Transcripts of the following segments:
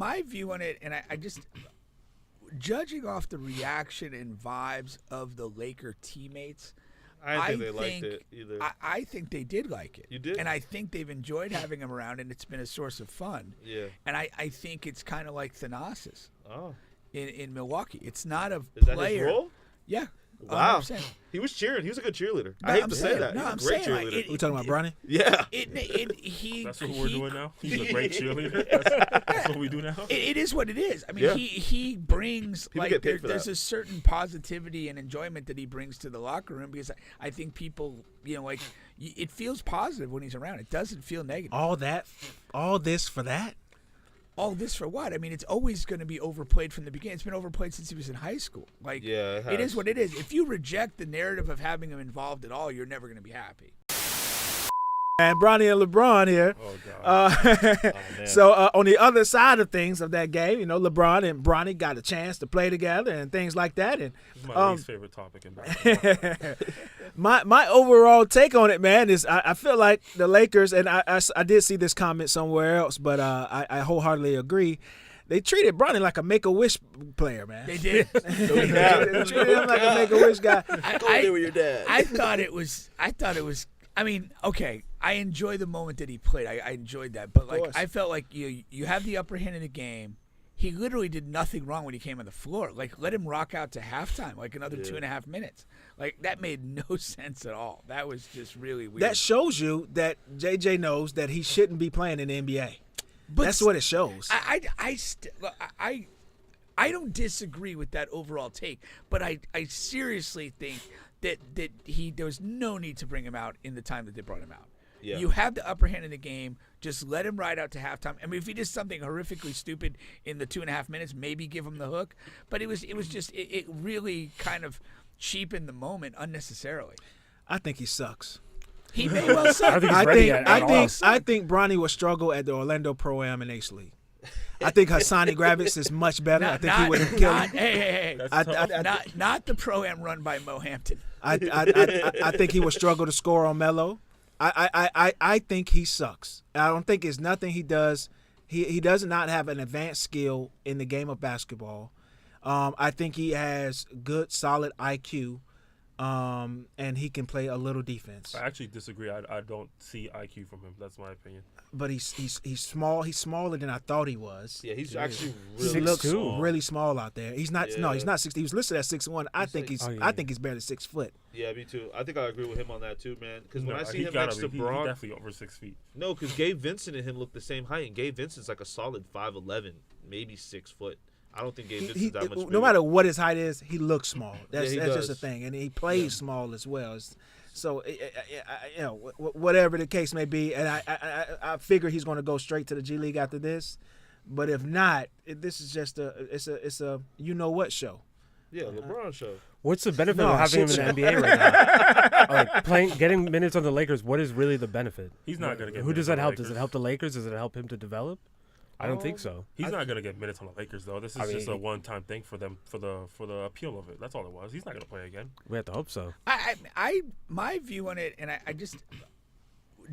My view on it, and I just judging off the reaction and vibes of the Laker teammates. I didn't think they liked it either. I think they did like it. You did? And I think they've enjoyed having him around, and it's been a source of fun. Yeah. And I think it's kind of like Thanasis Oh. in Milwaukee. It's not a Is that player. his role? Yeah. Wow. 100%. He was cheering. He was a like a good cheerleader. No, I hate I'm to saying- say that. no, He's a I'm great saying, like, cheerleader. We talking about Bronny? Yeah. That's what we're doing now. He's a great cheerleader. That's what we do now. It is what it is. I mean, Yeah. he brings People like get paid for there's that. a certain positivity and enjoyment that he brings to the locker room because I think people, like it feels positive when he's around. It doesn't feel negative. All this for that? All this for what? I mean, it's always going to be overplayed from the beginning. It's been overplayed since he was in high school. Like, Yeah, it it is has. what it is. If you reject the narrative of having him involved at all, you're never going to be happy. And Bronny and LeBron here. Oh, God. Man. So on the other side of things of that game, LeBron and Bronny got a chance to play together and things like that. And This is my least favorite topic in basketball. my overall take on it, man, is I feel like the Lakers, and I did see this comment somewhere else, but I wholeheartedly agree. They treated Bronny like a Make-A-Wish player, man. They did. They treated him like a Make-A-Wish guy. Go there with your dad. I thought it was. I mean, okay, I enjoy the moment that he played. I enjoyed that, but like course. I felt like you have the upper hand in the game. He literally did nothing wrong when he came on the floor. Like, let him rock out to halftime, like another 2.5 minutes. Like, that made no sense at all. That was just really weird. That shows you that JJ knows that he shouldn't be playing in the NBA. But That's what it shows. I don't disagree with that overall take, but I seriously think that there was no need to bring him out in the time that they brought him out. Yeah. You have the upper hand in the game. Just let him ride out to halftime. I mean, if he did something horrifically stupid in the 2.5 minutes, maybe give him the hook. But it really kind of cheapened the moment unnecessarily. I think he sucks. He may well suck. I think he's ready at all. I think Bronny will struggle at the Orlando Pro-Am and Ace League. I think Hassani Gravitz is much better. I think he would have killed him. Hey. That's Not the Pro-Am run by Mo Hampton. I think he will struggle to score on Melo. I think he sucks. I don't think it's nothing he does. He does not have an advanced skill in the game of basketball. I think he has good, solid IQ, and he can play a little defense. I actually disagree. I don't see IQ from him. That's my opinion. But he's small. He's smaller than I thought he was. Yeah, he's actually He really looks small. really small out there. He's not. No, Yeah. he's not 6. He was listed at 6'1". I He's think like- I think he's barely 6 foot. Yeah, me too. I think I agree with him on that too, man. Because when I see he him gotta next to be. He's Braun, definitely over 6 feet. no, because Gabe Vincent and him look the same height, and Gabe Vincent's like a solid 5'11", maybe 6 foot. I don't think Gabe Vincent's that much bigger. No matter what his height is, he looks small. That's he just a does. thing, and he plays small as well. So whatever the case may be, and I figure he's going to go straight to the G League after this. But if not, this is just it's a you know what show. Yeah, LeBron show. What's the benefit No, of having him shit, in the NBA right now? Like getting minutes on the Lakers. What is really the benefit? He's not going to get Who does minutes that on the help? Does Lakers. it help the Lakers? Does it help him to develop? I don't think so. He's not going to get minutes on the Lakers, though. This is I mean, just a one-time thing for them for the appeal of it. That's all it was. He's not going to play again. We have to hope so. My view on it, and I just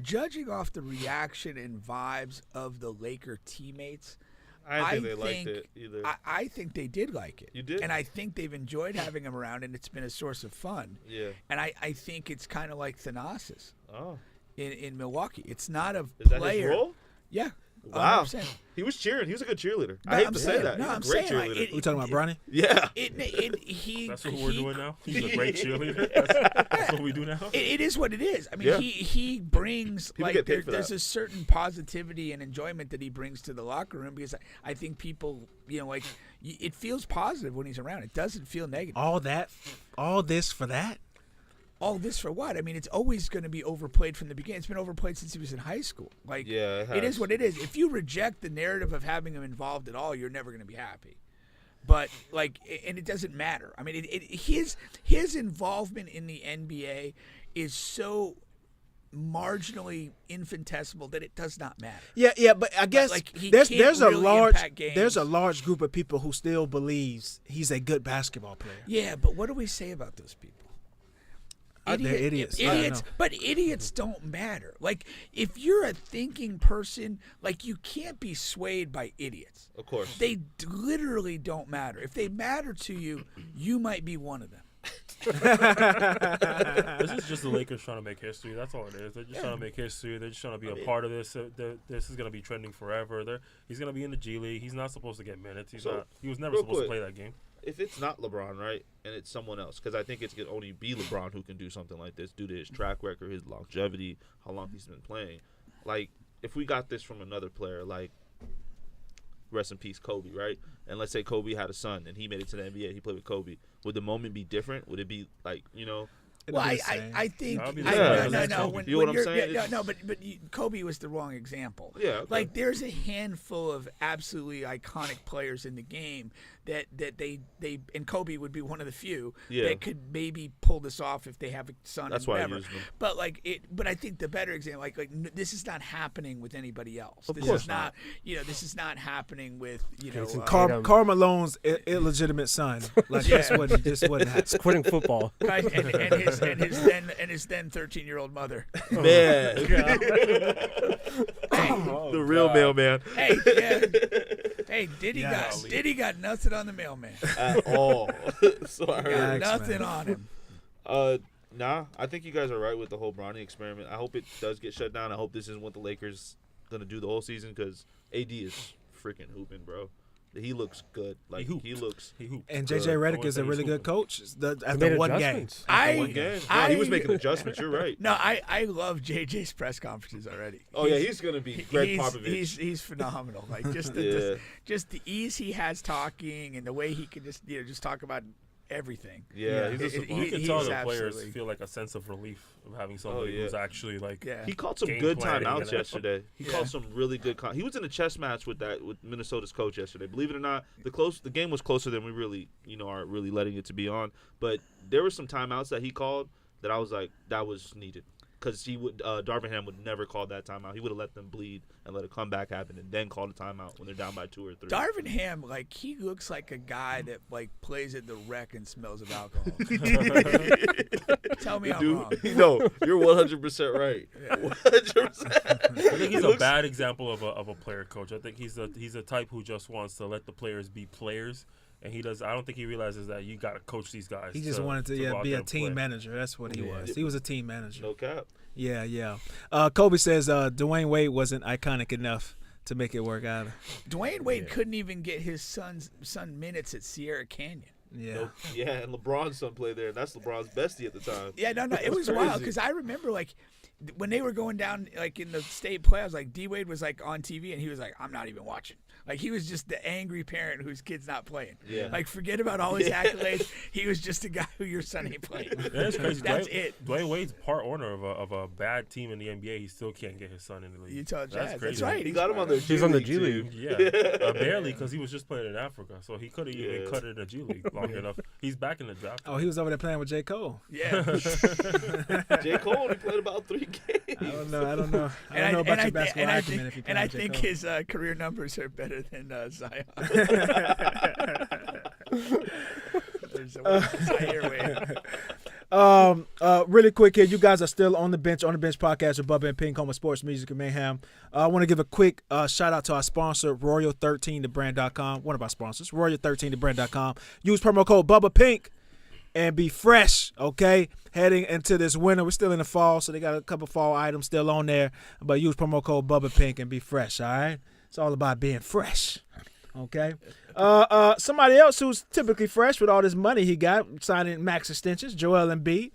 judging off the reaction and vibes of the Laker teammates. I didn't think they liked it either. I think they did like it. You did? And I think they've enjoyed having him around, and it's been a source of fun. Yeah. And I think it's kind of like Thanasis Oh. in Milwaukee. It's not a Is that player. his role? Yeah. Wow. 100%. He was cheering. He was a good cheerleader. No, I hate I'm to saying- say that. no, He's I'm a great saying, like, cheerleader. We talking about Bronny? Yeah. That's what we're doing now. He's a great cheerleader. That's what we do now. It is what it is. I mean, Yeah. he brings People like get paid for there's that. a certain positivity and enjoyment that he brings to the locker room because I think people, like it feels positive when he's around. It doesn't feel negative. All this for that? All this for what? I mean, it's always going to be overplayed from the beginning. It's been overplayed since he was in high school. Like, Yeah, it it is has. what it is. If you reject the narrative of having him involved at all, you're never going to be happy. But like, and it doesn't matter. I mean, his involvement in the NBA is so marginally infinitesimal that it does not matter. Yeah, but I guess like, he there's can't a really large impact games. there's a large group of people who still believes he's a good basketball player. Yeah, but what do we say about those people? They're idiots. I Idiots, know. but idiots don't matter. Like if you're a thinking person, like you can't be swayed by idiots. Of course. They literally don't matter. If they matter to you, you might be one of them. This is just the Lakers trying to make history. That's all it is. They're just trying to make history. They're just trying to be a part of this. This is going to be trending forever. He's going to be in the G League. He's not supposed to get minutes. He was never real supposed quick, to play that game. If it's not LeBron, right, and it's someone else, because I think it's going to only be LeBron who can do something like this due to his track record, his longevity, how long he's been playing. Like, if we got this from another player, like, rest in peace, Kobe, right? And let's say Kobe had a son and he made it to the NBA. He played with Kobe. Would the moment be different? Would it be like, Well, I think That'd be the same. no. Yeah. When, You know what I'm you're- saying? yeah, no, but Kobe was the wrong example. Yeah, okay. Like there's a handful of absolutely iconic players in the game that they and Kobe would be one of the few Yeah. that could maybe pull this off if they have a son. That's and why I whatever. used them. But I think the better example, this is not happening with anybody else. Of This course is not. This is not happening with Jason Karl Malone's illegitimate son. Like this wouldn't happen. It's quitting football. and his then 13-year-old mother. man, the real mailman Hey, yeah. Hey, Yes. Diddy got nothing on the mailman. at all. So I heard. Thanks, Nothing man. on him. Nah, I think you guys are right with the whole Bronny experiment. I hope it does get shut down. I hope this isn't what the Lakers gonna do the whole season because AD is freaking hooping, bro. He looks good. Like hooped. he looks. He hooped. And JJ Redick is a really good coach. After made one game. adjustments. One game. Yeah, he was making adjustments. You're right. No, I love JJ's press conferences already. Oh yeah, he's gonna be Greg Popovich. He's phenomenal. Like just Yeah. just the ease he has talking and the way he can just talk about everything. Yeah, he's a It- savant. You can tell he's the players absolutely- feel like a sense of relief of having somebody yeah. who's actually like. Yeah. He called some Game good planning timeouts and yesterday. He Yeah. called some really good. He was in a chess match with Minnesota's coach yesterday. Believe it or not, the game was closer than we really aren't really letting it to be on. But there were some timeouts that he called that I was like, that was needed. Because Darvin Ham would never call that timeout. He would have let them bleed and let a comeback happen, and then called a timeout when they're down by 2 or 3. Darvin Ham, like he looks like a guy that like plays at the rec and smells of alcohol. Tell me I'm wrong. No, you're 100% right. 100%. I think he's a bad example of a player coach. I think he's a type who just wants to let the players be players, and he does. I don't think he realizes that you got to coach these guys. He just wanted to go out be there a and team play. manager. That's what he was. He was a team manager. No cap. Yeah. Kobe says Dwayne Wade wasn't iconic enough to make it work out. Dwayne Wade couldn't even get his son minutes at Sierra Canyon. Yeah. Yeah, and LeBron's son played there, and that's LeBron's bestie at the time. Yeah, no, it was crazy. wild because I remember like when they were going down like in the state playoffs, like D Wade was like on TV and he was like, "I'm not even watching." Like he was just the angry parent whose kid's not playing. Yeah. Like forget about all his accolades. He was just a guy who your son ain't playing. That's crazy. That's it. Dwayne Wade's part owner of a bad team in the NBA. He still can't get his son in the league. Utah Jazz. That's That's, crazy. right. He got him on the He's on the G too. League. Yeah, barely because he was just playing in Africa, so he could have even Yeah. cut it in the G League long enough. He's back in the draft. Oh, he was over there playing with J. Cole. Yeah. J. Cole only played about 3 games. I don't know. I don't know about your basketball acumen if you play and I with J. think Cole. his career numbers are better than Zion. There's a Zaire way. Really quick here, you guys are still on the bench podcast with Bubba and Pink, home of sports, music, and mayhem. I want to give a quick shout out to our sponsor, Royal13thebrand.com. One of our sponsors, Royal13thebrand.com. Use promo code Bubba Pink and be fresh, okay? Heading into this winter. We're still in the fall, so they got a couple fall items still on there. But use promo code Bubba Pink and be fresh, all right? It's all about being fresh. Okay. Somebody else who's typically fresh with all this money he got signing max extensions, Joel Embiid.